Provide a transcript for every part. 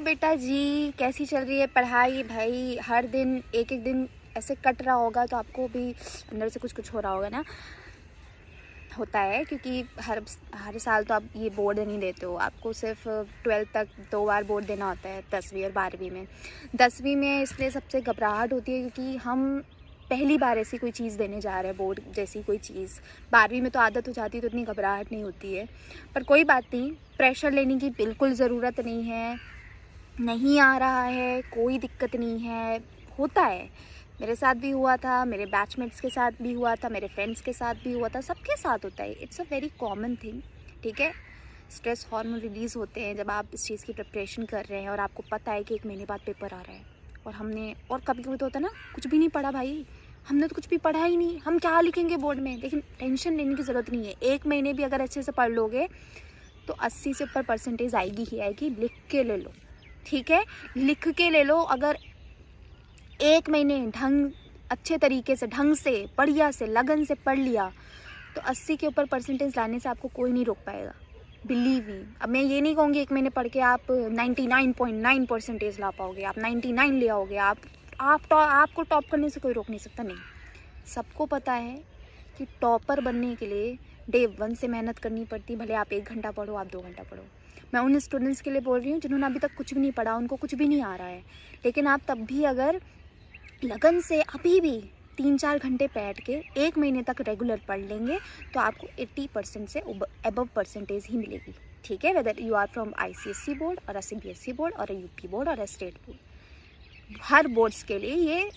बेटा जी, कैसी चल रही है पढ़ाई? भाई हर दिन एक एक दिन ऐसे कट रहा होगा तो आपको भी अंदर से कुछ कुछ हो रहा होगा ना। होता है क्योंकि हर साल तो आप ये बोर्ड नहीं देते हो, आपको सिर्फ 12th तक 2 बार बोर्ड देना होता है, 10वीं और 12वीं में। 10वीं में इसलिए सबसे घबराहट होती है क्योंकि हम पहली बार ऐसी कोई चीज़ देने जा रहे हैं, बोर्ड जैसी कोई चीज़। 12वीं में तो आदत हो जाती है तो इतनी घबराहट नहीं होती है, पर कोई बात नहीं, प्रेशर लेने की बिल्कुल ज़रूरत नहीं है। नहीं आ रहा है कोई दिक्कत नहीं है, होता है। मेरे साथ भी हुआ था, मेरे बैचमेट्स के साथ भी हुआ था, मेरे फ्रेंड्स के साथ भी हुआ था, सबके साथ होता है। It's a very common thing, ठीक है। स्ट्रेस हार्मोन रिलीज़ होते हैं जब आप इस चीज़ की प्रिपरेशन कर रहे हैं और आपको पता है कि 1 महीने बाद पेपर आ रहा है और कभी कभी तो होता है ना, कुछ भी नहीं पढ़ा भाई, हमने तो कुछ भी पढ़ा ही नहीं, हम क्या लिखेंगे बोर्ड में। लेकिन टेंशन लेने की ज़रूरत नहीं है, 1 महीने भी अगर अच्छे से पढ़ लोगे तो 80 से ऊपर परसेंटेज आएगी ही आएगी। लिख के ले लो, ठीक है, लिख के ले लो। अगर 1 महीने अच्छे तरीके से, ढंग से, बढ़िया से, लगन से पढ़ लिया तो 80 के ऊपर परसेंटेज लाने से आपको कोई नहीं रोक पाएगा, बिलीव मी। अब मैं ये नहीं कहूँगी 1 महीने पढ़ के आप 99.9 परसेंटेज ला पाओगे, आप 99 ले आओगे, आपको टॉप करने से कोई रोक नहीं सकता। नहीं, सबको पता है कि टॉपर बनने के लिए डे 1 से मेहनत करनी पड़ती, भले आप 1 घंटा पढ़ो, आप 2 घंटा पढ़ो। मैं उन स्टूडेंट्स के लिए बोल रही हूँ जिन्होंने अभी तक कुछ भी नहीं पढ़ा, उनको कुछ भी नहीं आ रहा है, लेकिन आप तब भी अगर लगन से अभी भी 3-4 घंटे बैठ के 1 महीने तक रेगुलर पढ़ लेंगे तो आपको 80% से अबव परसेंटेज ही मिलेगी, ठीक है। Whether you are from ICSE board और CBSE बोर्ड और UP बोर्ड और स्टेट बोर्ड, हर बोर्ड्स के लिए ये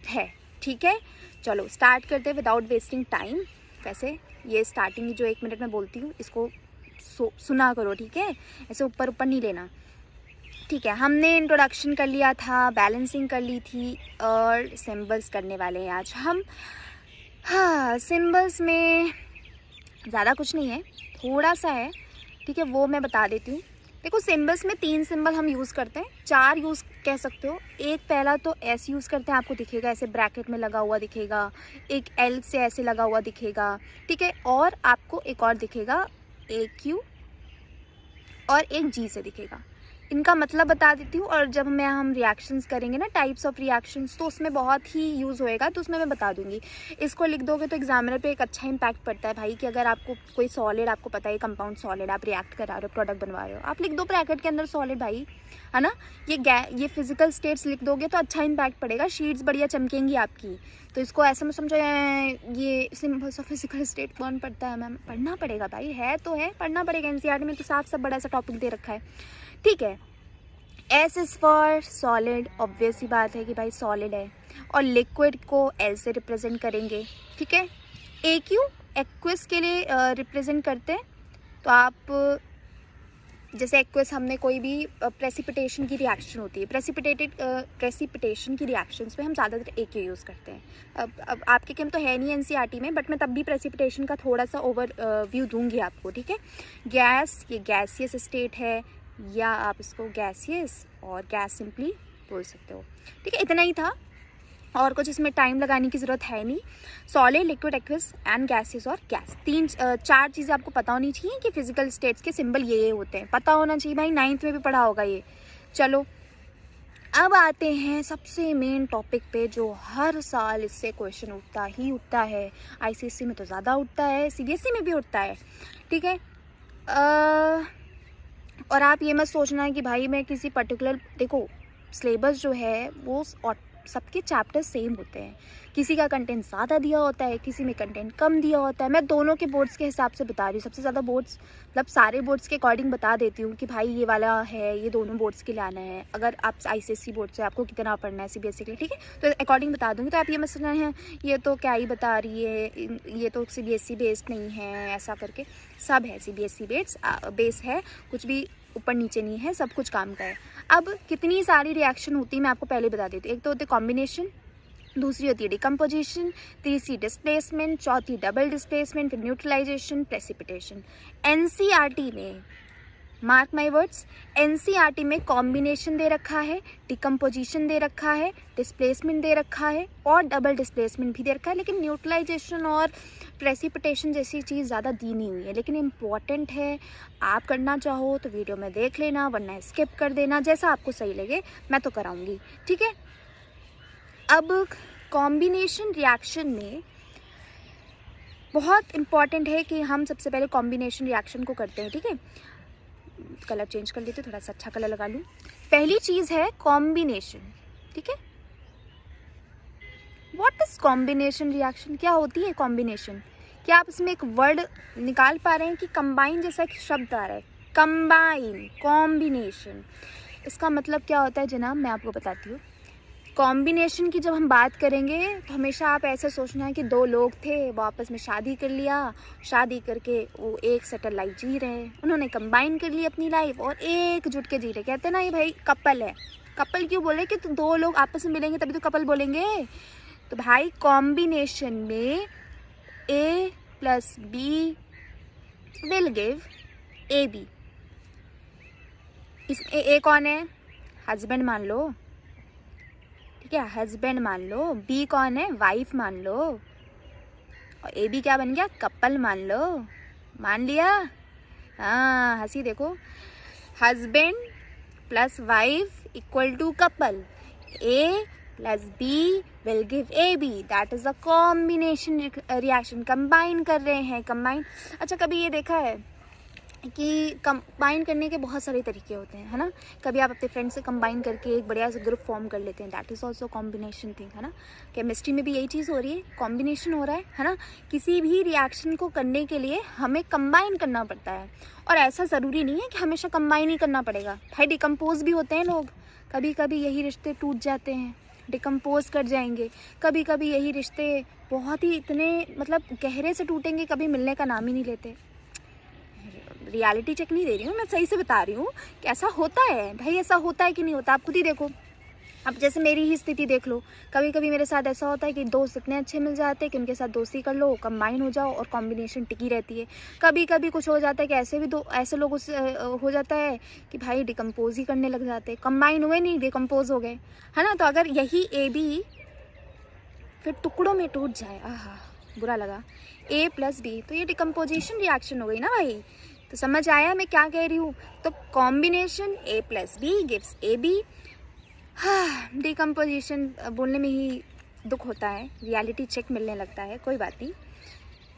है, ठीक है। चलो स्टार्ट करते हैं विदाउट वेस्टिंग टाइम। वैसे ये स्टार्टिंग जो 1 मिनट में बोलती हूँ इसको सुना करो, ठीक है, ऐसे ऊपर ऊपर नहीं लेना, ठीक है। हमने इंट्रोडक्शन कर लिया था, बैलेंसिंग कर ली थी और सिंबल्स करने वाले हैं आज हम। हाँ, सिंबल्स में ज़्यादा कुछ नहीं है, थोड़ा सा है, ठीक है, वो मैं बता देती हूँ। देखो, सिंबल्स में 3 सिंबल हम यूज़ करते हैं, 4 यूज़ कह सकते हो। एक पहला तो S यूज़ करते हैं, आपको दिखेगा ऐसे ब्रैकेट में लगा हुआ दिखेगा, एक L से ऐसे लगा हुआ दिखेगा, ठीक है, और आपको एक और दिखेगा AQ और एक G से दिखेगा। इनका मतलब बता देती हूँ, और जब हम रिएक्शंस करेंगे ना, टाइप्स ऑफ रिएक्शंस, तो उसमें बहुत ही यूज़ होएगा, तो उसमें मैं बता दूंगी। इसको लिख दोगे तो एग्जामिनर पे एक अच्छा इंपैक्ट पड़ता है भाई, कि अगर आपको कोई सॉलिड, आपको पता है कंपाउंड सॉलिड, आप रिएक्ट करा रहे हो, प्रोडक्ट बनवा रहे हो, आप लिख दो ब्रैकेट के अंदर सॉलिड भाई, है ना। ये फिजिकल स्टेट्स लिख दोगे तो अच्छा इंपैक्ट पड़ेगा, शीट्स बढ़िया चमकेंगी आपकी। तो इसको ऐसे में समझो, ये सिंपल्स ऑफ फिजिकल स्टेट कौन पढ़ता है मैम? पढ़ना पड़ेगा भाई, है तो है, पढ़ना पड़ेगा। NCERT में तो साफ सब बड़ा सा टॉपिक दे रखा है, ठीक है। S is for solid, obvious ही बात है कि भाई सॉलिड है, और लिक्विड को L से रिप्रेजेंट करेंगे, ठीक है। AQ एक्विस के लिए रिप्रेजेंट करते हैं, तो आप जैसे एक्विस, हमने कोई भी प्रेसिपिटेशन की रिएक्शन होती है, प्रेसिपिटेशन की रिएक्शंस में हम ज़्यादातर AQ यूज़ करते हैं। अब आपके केम तो है नहीं NCERT में, बट मैं तब भी प्रेसिपिटेशन का थोड़ा सा ओवर व्यू दूंगी आपको, ठीक है। गैस, ये गैसियस स्टेट है, या आप इसको गैसियस और गैस सिंपली बोल सकते हो, ठीक है। इतना ही था, और कुछ इसमें टाइम लगाने की ज़रूरत है नहीं। Solid, liquid, aqueous and gases और गैस, 4 चीज़ें आपको पता होनी चाहिए कि फिजिकल स्टेट्स के सिंबल ये होते हैं, पता होना चाहिए भाई, 9th में भी पढ़ा होगा ये। चलो अब आते हैं सबसे मेन टॉपिक पे, जो हर साल इससे क्वेश्चन उठता है। ICSE में तो ज़्यादा उठता है, CBSE में भी उठता है, ठीक है। और आप ये मत सोचना है कि भाई मैं किसी पर्टिकुलर, देखो सिलेबस जो है वो सबके चैप्टर सेम होते हैं, किसी का कंटेंट ज़्यादा दिया होता है, किसी में कंटेंट कम दिया होता है। मैं दोनों के बोर्ड्स के हिसाब से बता रही हूँ, सबसे ज़्यादा बोर्ड्स मतलब सारे बोर्ड्स के अकॉर्डिंग बता देती हूँ कि भाई ये वाला है, ये दोनों बोर्ड्स के लिए आना है। अगर आप ICSE बोर्ड से आपको कितना पढ़ना है, CBSE के लिए, ठीक है, तो अकॉर्डिंग बता दूँगी। तो आप ये मत समझना है ये तो क्या ही बता रही है, ये तो CBSE बेस्ड नहीं है, ऐसा करके सब है, CBSE बेस है, कुछ भी ऊपर नीचे नहीं है, सब कुछ काम का है। अब कितनी सारी रिएक्शन होती है मैं आपको पहले बता देती हूँ। एक तो होती है कॉम्बिनेशन, दूसरी होती है डिकम्पोजिशन, तीसरी डिस्प्लेसमेंट, चौथी डबल डिस्प्लेसमेंट, फिर न्यूट्रलाइजेशन, प्रेसिपिटेशन। NCERT में मार्क माई वर्ड्स, एनसीईआरटी में कॉम्बिनेशन दे रखा है, डिकम्पोजिशन दे रखा है, डिस्प्लेसमेंट दे रखा है और डबल डिस्प्लेसमेंट भी दे रखा है, लेकिन न्यूट्रलाइजेशन और प्रेसिपिटेशन जैसी चीज़ ज़्यादा दी नहीं हुई है। लेकिन इम्पॉर्टेंट है, आप करना चाहो तो वीडियो में देख लेना, वरना स्किप कर देना, जैसा आपको सही लगे। मैं तो कराऊंगी, ठीक है। अब कॉम्बिनेशन रिएक्शन में बहुत इम्पॉर्टेंट है कि हम सबसे पहले कॉम्बिनेशन रिएक्शन को करते हैं, ठीक है। कलर चेंज कर लेते, थोड़ा सा अच्छा कलर लगा लूँ। पहली चीज़ है कॉम्बिनेशन, ठीक है। What is combination reaction? क्या होती है कॉम्बिनेशन? क्या आप इसमें एक वर्ड निकाल पा रहे हैं कि कंबाइन जैसा एक शब्द आ रहा है, कंबाइन, कॉम्बिनेशन। इसका मतलब क्या होता है जनाब, मैं आपको बताती हूँ। कॉम्बिनेशन की जब हम बात करेंगे तो हमेशा आप ऐसे सोचना है कि दो लोग थे, वो आपस में शादी कर लिया, शादी करके वो एक सेटल लाइफ जी रहे हैं, उन्होंने कंबाइन कर ली अपनी लाइफ और एकजुट के जी रहे। कहते हैं ना ये भाई कपल है। कपल क्यों बोले? कि तो दो लोग आपस में मिलेंगे तभी तो कपल बोलेंगे। तो भाई कॉम्बिनेशन में A plus B will give AB। इसमें A कौन है? हस्बैंड मान लो, ठीक है, हस्बैंड मान लो। B कौन है? वाइफ मान लो। और AB क्या बन गया? कपल मान लो। मान लिया? हाँ, हंसी देखो। Husband plus wife equal to couple. A plus B will give AB, that is a combination reaction. Combine कर रहे हैं, कंबाइन। अच्छा, कभी ये देखा है कि कंबाइन करने के बहुत सारे तरीके होते हैं, है ना। कभी आप अपने फ्रेंड से कंबाइन करके एक बढ़िया सा ग्रुप फॉर्म कर लेते हैं, that is also combination thing, है ना। केमिस्ट्री में भी यही चीज़ हो रही है, कॉम्बिनेशन हो रहा है ना। किसी भी रिएक्शन को करने के लिए हमें कंबाइन करना पड़ता है, और ऐसा ज़रूरी नहीं है कि हमेशा कंबाइन ही करना पड़ेगा। भाई डिकम्पोज भी होते हैं लोग, कभी कभी यही रिश्ते टूट जाते हैं, डिकम्पोज कर जाएंगे। कभी कभी यही रिश्ते बहुत ही इतने मतलब गहरे से टूटेंगे, कभी मिलने का नाम ही नहीं लेते। रियलिटी चेक नहीं दे रही हूँ मैं, सही से बता रही हूँ कि ऐसा होता है भाई। ऐसा होता है कि नहीं होता, आप खुद ही देखो। अब जैसे मेरी ही स्थिति देख लो, कभी कभी मेरे साथ ऐसा होता है कि दोस्त इतने अच्छे मिल जाते हैं कि उनके साथ दोस्ती कर लो, कंबाइन हो जाओ और कॉम्बिनेशन टिकी रहती है। कभी कभी कुछ हो जाता है कि ऐसे भी दो ऐसे लोगों से हो जाता है कि भाई डिकम्पोज ही करने लग जाते हैं, कंबाइन हुए नहीं, डिकम्पोज हो गए, है ना। तो अगर यही AB फिर टुकड़ों में टूट जाए, आहा बुरा लगा, A प्लस B, तो ये डिकम्पोजिशन रिएक्शन हो गई ना भाई। तो समझ आया मैं क्या कह रही हूँ। तो combination A plus B gives AB। हाँ, डिकम्पोजिशन बोलने में ही दुख होता है, रियलिटी चेक मिलने लगता है। कोई बात नहीं,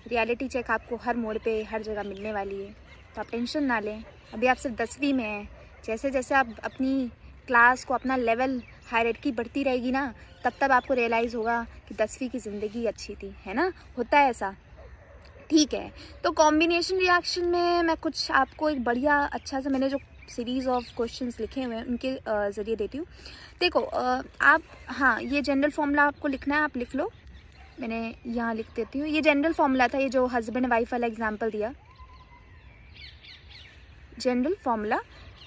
रियलिटी चेक आपको हर मोड़ पे हर जगह मिलने वाली है, तो आप टेंशन ना लें। अभी आप सिर्फ 10वीं में हैं, जैसे जैसे आप अपनी क्लास को, अपना लेवल हायरार्की बढ़ती रहेगी ना, तब तब आपको रियलाइज़ होगा कि 10वीं की ज़िंदगी अच्छी थी, है ना। होता है ऐसा, ठीक है। तो कॉम्बिनेशन रिएक्शन में मैं कुछ आपको एक बढ़िया अच्छा सा, मैंने जो सीरीज़ ऑफ क्वेश्चंस लिखे हुए हैं उनके ज़रिए देती हूँ। देखो आप, हाँ, ये जनरल फॉर्मूला आपको लिखना है, आप लिख लो। मैंने यहाँ लिख देती हूँ। ये जनरल फॉर्मूला था, ये जो हस्बैंड वाइफ वाला एग्जांपल दिया, जनरल फॉर्मूला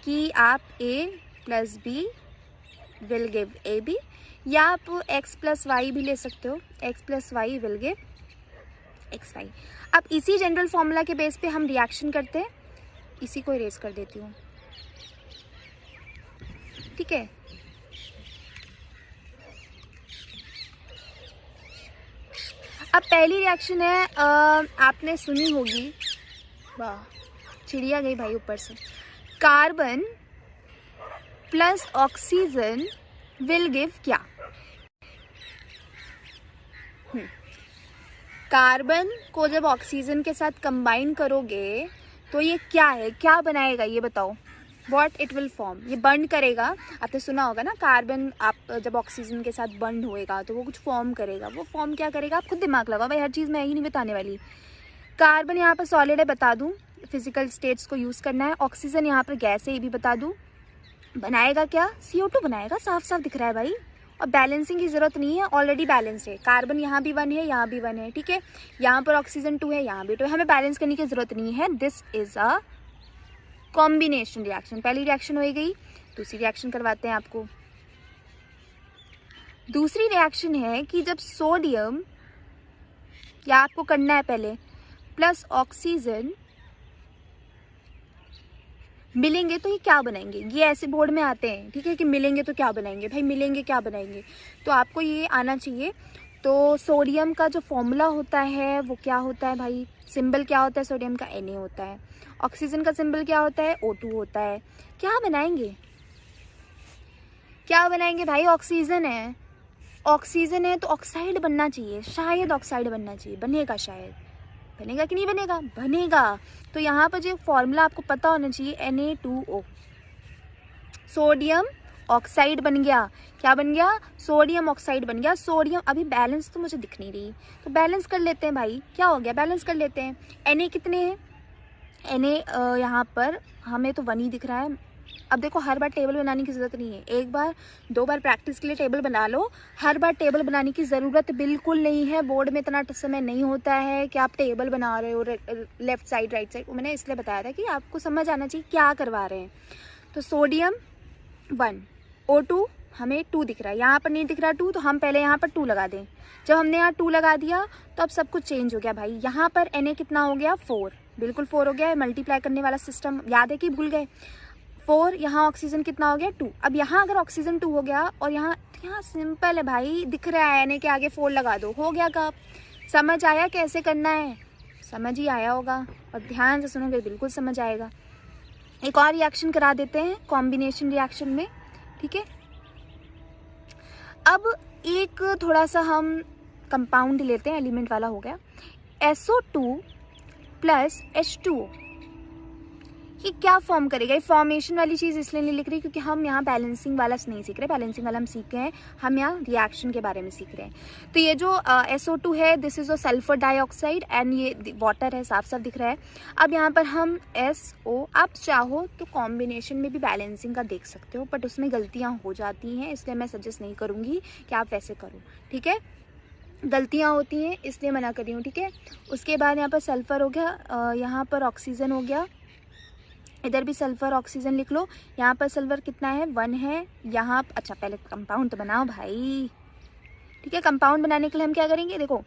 कि आप A plus B will give AB, या आप X प्लस वाई भी ले सकते हो, X plus y will give XY। अब इसी जनरल फॉर्मूला के बेस पे हम रिएक्शन करते हैं। इसी को इरेज कर देती हूँ, ठीक है। अब पहली रिएक्शन है, आपने सुनी होगी, वाह चिड़िया गई भाई ऊपर से। Carbon plus oxygen will give क्या? कार्बन को जब ऑक्सीजन के साथ कंबाइन करोगे तो ये क्या है, क्या बनाएगा ये बताओ। व्हाट इट विल फॉर्म, ये बर्न करेगा। आपने सुना होगा ना, कार्बन आप जब ऑक्सीजन के साथ बर्न होएगा तो वो कुछ फॉर्म करेगा। वो फॉर्म क्या करेगा, आप खुद दिमाग लगाओ भाई, हर चीज़ मैं ही नहीं बताने वाली। कार्बन यहाँ पर सॉलिड है, बता दूँ, फिजिकल स्टेट्स को यूज़ करना है। ऑक्सीजन यहाँ पर गैस है, ये भी बता दूँ। बनाएगा क्या? CO2 बनाएगा, साफ साफ दिख रहा है भाई। और बैलेंसिंग की ज़रूरत नहीं है, ऑलरेडी बैलेंस है। कार्बन यहाँ भी 1 है, यहाँ भी 1 है, ठीक है। यहाँ पर ऑक्सीजन 2 है, यहाँ भी 2 है, हमें बैलेंस करने की ज़रूरत नहीं है। This is a combination reaction. पहली रिएक्शन हो गई, दूसरी रिएक्शन करवाते हैं आपको। दूसरी रिएक्शन है कि जब सोडियम, या आपको करना है पहले, प्लस ऑक्सीजन मिलेंगे तो ये क्या बनाएंगे, ये ऐसे बोर्ड में आते हैं, ठीक है, कि मिलेंगे तो क्या बनाएंगे, भाई मिलेंगे क्या बनाएंगे, तो आपको ये आना चाहिए। तो सोडियम का जो फॉर्मूला होता है वो क्या होता है भाई, सिंबल क्या होता है सोडियम का, Na होता है। ऑक्सीजन का सिंबल क्या होता है, O2 होता है। क्या बनाएंगे, क्या बनाएंगे भाई, ऑक्सीजन है, ऑक्सीजन है तो ऑक्साइड बनना चाहिए, शायद ऑक्साइड बनना चाहिए, बनेगा शायद, बनेगा कि नहीं बनेगा, बनेगा। तो यहाँ पर जो फॉर्मूला आपको पता होना चाहिए, Na2O, सोडियम ऑक्साइड बन गया। क्या बन गया, सोडियम ऑक्साइड बन गया। सोडियम अभी बैलेंस तो मुझे दिख नहीं रही, तो बैलेंस कर लेते हैं भाई, क्या हो गया, बैलेंस कर लेते हैं। Na कितने हैं, Na यहाँ पर हमें तो 1 ही दिख रहा है। अब देखो हर बार टेबल बनाने की ज़रूरत नहीं है, एक बार 2 बार प्रैक्टिस के लिए टेबल बना लो, हर बार टेबल बनाने की ज़रूरत बिल्कुल नहीं है। बोर्ड में इतना समय नहीं होता है कि आप टेबल बना रहे हो लेफ्ट साइड राइट साइड, मैंने इसलिए बताया था कि आपको समझ आना चाहिए क्या करवा रहे हैं। तो सोडियम 1, O2 हमें 2 दिख रहा है, यहाँ पर नहीं दिख रहा 2, तो हम पहले यहाँ पर 2 लगा दें। जब हमने यहाँ 2 लगा दिया तो अब सब कुछ चेंज हो गया भाई। यहाँ पर Na कितना हो गया, 4, बिल्कुल 4 हो गया है। मल्टीप्लाई करने वाला सिस्टम याद है कि भूल गए, 4। यहाँ ऑक्सीजन कितना हो गया, 2। अब यहाँ अगर ऑक्सीजन 2 हो गया और यहाँ सिंपल है भाई, दिख रहा है Na के आगे 4 लगा दो, हो गया कब। समझ आया कैसे करना है, समझ ही आया होगा, और ध्यान से सुनोगे बिल्कुल समझ आएगा। एक और रिएक्शन करा देते हैं कॉम्बिनेशन रिएक्शन में, ठीक है। अब एक थोड़ा सा हम कंपाउंड लेते हैं, एलिमेंट वाला हो गया, SO2 प्लस H2O। ये क्या फॉर्म करेगा, ये फॉर्मेशन वाली चीज़ इसलिए नहीं लिख रही क्योंकि हम यहाँ बैलेंसिंग वाला नहीं सीख रहे, बैलेंसिंग वाला हम सीख रहे हैं, हम यहाँ रिएक्शन के बारे में सीख रहे हैं। तो ये जो SO2 है, this is a sulphur dioxide, and ये वाटर है, साफ साफ दिख रहा है। अब यहाँ पर हम SO, आप चाहो तो कॉम्बिनेशन में भी बैलेंसिंग का देख सकते हो, बट उसमें गलतियाँ हो जाती हैं, इसलिए मैं सजेस्ट नहीं करूँगी कि आप वैसे करो, ठीक है, गलतियाँ होती हैं इसलिए मना कर रही हूँ, ठीक है। उसके बाद यहाँ पर सल्फर हो गया, यहाँ पर ऑक्सीजन हो गया, इधर भी सल्फर ऑक्सीजन लिख लो। यहाँ पर सल्फर कितना है, 1 है। यहाँ अच्छा पहले कंपाउंड तो बनाओ भाई, ठीक है। कंपाउंड बनाने के लिए हम क्या करेंगे, देखो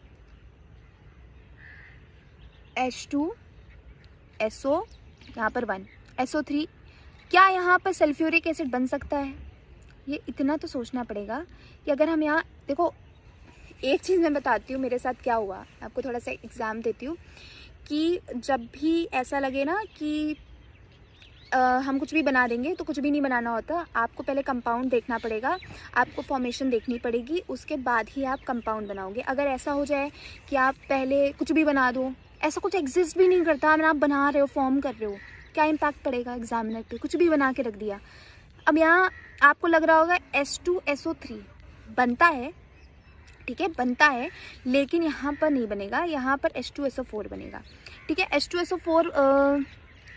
H2 SO, यहाँ पर 1 SO3। क्या यहाँ पर सल्फ्यूरिक एसिड बन सकता है, ये इतना तो सोचना पड़ेगा कि अगर हम यहाँ देखो, एक चीज़ मैं बताती हूँ मेरे साथ क्या हुआ, आपको थोड़ा सा एग्जाम देती हूँ कि जब भी ऐसा लगे ना कि हम कुछ भी बना देंगे, तो कुछ भी नहीं बनाना होता, आपको पहले कंपाउंड देखना पड़ेगा, आपको फॉर्मेशन देखनी पड़ेगी, उसके बाद ही आप कंपाउंड बनाओगे। अगर ऐसा हो जाए कि आप पहले कुछ भी बना दो, ऐसा कुछ एग्जिस्ट भी नहीं करता, आप बना रहे हो, फॉर्म कर रहे हो, क्या इम्पैक्ट पड़ेगा एग्जामिनर पे, कुछ भी बना के रख दिया। अब यहाँ आपको लग रहा होगा H2SO3 बनता है, ठीक है, बनता है, लेकिन यहाँ पर नहीं बनेगा, यहाँ पर H2SO4 बनेगा, ठीक है। H2SO4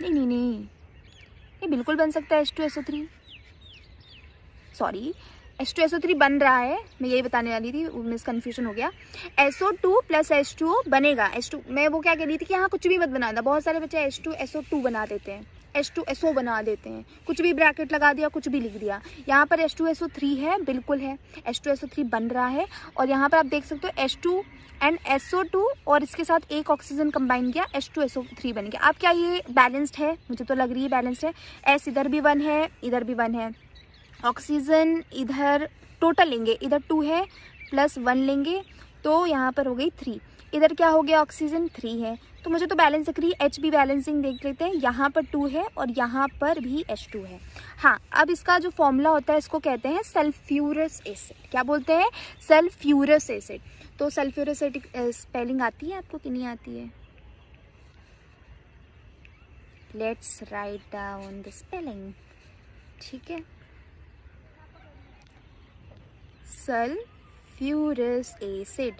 नहीं, ये बिल्कुल बन सकता है H2SO3, सॉरी H2SO3 बन रहा है, मैं यही बताने वाली थी, मिस कन्फ्यूजन हो गया। SO2 प्लस H2O बनेगा, H2, मैं वो क्या कह रही थी कि यहाँ कुछ भी मत बनाना, बहुत सारे बच्चे H2SO2 बना देते हैं, H2SO बना देते हैं, कुछ भी ब्रैकेट लगा दिया, कुछ भी लिख दिया। यहाँ पर H2SO3 है, बिल्कुल है, H2SO3 बन रहा है, और यहाँ पर आप देख सकते हो H2 एंड SO2 और इसके साथ एक ऑक्सीजन कंबाइन किया, H2SO3 बन गया। अब क्या ये बैलेंस्ड है, मुझे तो लग रही है बैलेंस्ड है। S इधर भी 1 है, इधर भी 1 है, ऑक्सीजन इधर टोटल लेंगे, इधर 2 है प्लस 1 लेंगे, तो यहाँ पर हो गई 3, इधर क्या हो गया, ऑक्सीजन 3 है, तो मुझे तो बैलेंस दिख रही है। H भी बैलेंसिंग देख लेते हैं, यहाँ पर 2 है और यहाँ पर भी H2 है। हाँ, अब इसका जो फॉर्मूला होता है इसको कहते हैं सल्फ्यूरस एसिड। क्या बोलते हैं, सल्फ्यूरस एसिड। तो सल्फ्यूरस एसिड स्पेलिंग आती है आपको कि नहीं आती है, let's write down the spelling, ठीक है। सल्फ्यूरस एसिड,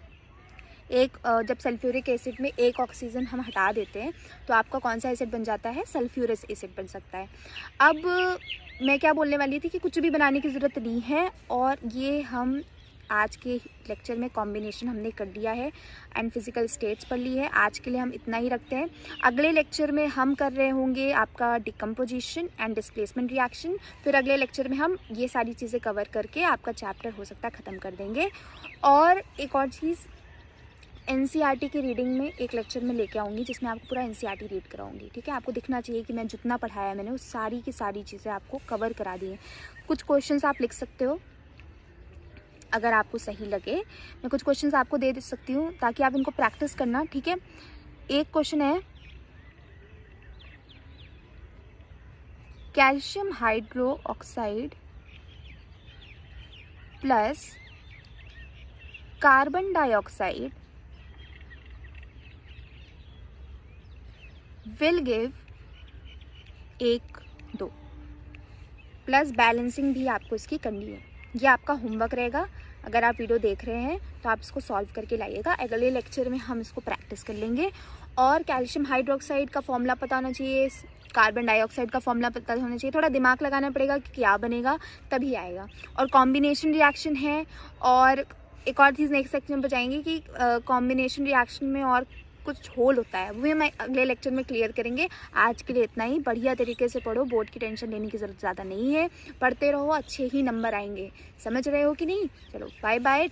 एक जब सल्फ्यूरिक एसिड में एक ऑक्सीजन हम हटा देते हैं तो आपका कौन सा एसिड बन जाता है, सल्फ्यूरस एसिड बन सकता है। अब मैं क्या बोलने वाली थी कि कुछ भी बनाने की ज़रूरत नहीं है, और ये हम आज के लेक्चर में कॉम्बिनेशन हमने कर लिया है एंड फिजिकल स्टेट्स पढ़ ली है। आज के लिए हम इतना ही रखते हैं। अगले लेक्चर में हम कर रहे होंगे आपका डिकम्पोजिशन एंड डिस्प्लेसमेंट रिएक्शन, फिर अगले लेक्चर में हम ये सारी चीज़ें कवर करके आपका चैप्टर हो सकता है ख़त्म कर देंगे। और एक और चीज़, NCERT की रीडिंग में एक लेक्चर में लेके आऊँगी जिसमें आपको पूरा NCERT रीड कराऊँगी, ठीक है। आपको दिखना चाहिए कि मैं जितना पढ़ाया मैंने उस सारी की सारी चीज़ें आपको कवर करा दी हैं। कुछ क्वेश्चंस आप लिख सकते हो अगर आपको सही लगे, मैं कुछ क्वेश्चंस आपको दे सकती हूँ ताकि आप इनको प्रैक्टिस करना, ठीक है। एक क्वेश्चन है calcium hydroxide plus carbon dioxide will give 1-2 plus balancing भी आपको इसकी करनी है। ये आपका होमवर्क रहेगा। अगर आप वीडियो देख रहे हैं तो आप इसको सॉल्व करके लाइएगा। अगले लेक्चर में हम इसको प्रैक्टिस कर लेंगे। और कैल्शियम हाइड्रोक्साइड का फॉर्मूला पता होना चाहिए, कार्बन डाइऑक्साइड का फॉर्मूला पता होना चाहिए। थोड़ा दिमाग लगाना पड़ेगा कि क्या बनेगा, तभी आएगा। और कॉम्बिनेशन रिएक्शन है, और एक और चीज़ नेक्स्ट सेक्शन में बताएंगे कि कॉम्बिनेशन रिएक्शन में और कुछ होल होता है, वो मैं अगले लेक्चर में क्लियर करेंगे। आज के लिए इतना ही। बढ़िया तरीके से पढ़ो, बोर्ड की टेंशन लेने की ज़रूरत ज़्यादा नहीं है। पढ़ते रहो, अच्छे ही नंबर आएंगे। समझ रहे हो कि नहीं? चलो बाय बाय।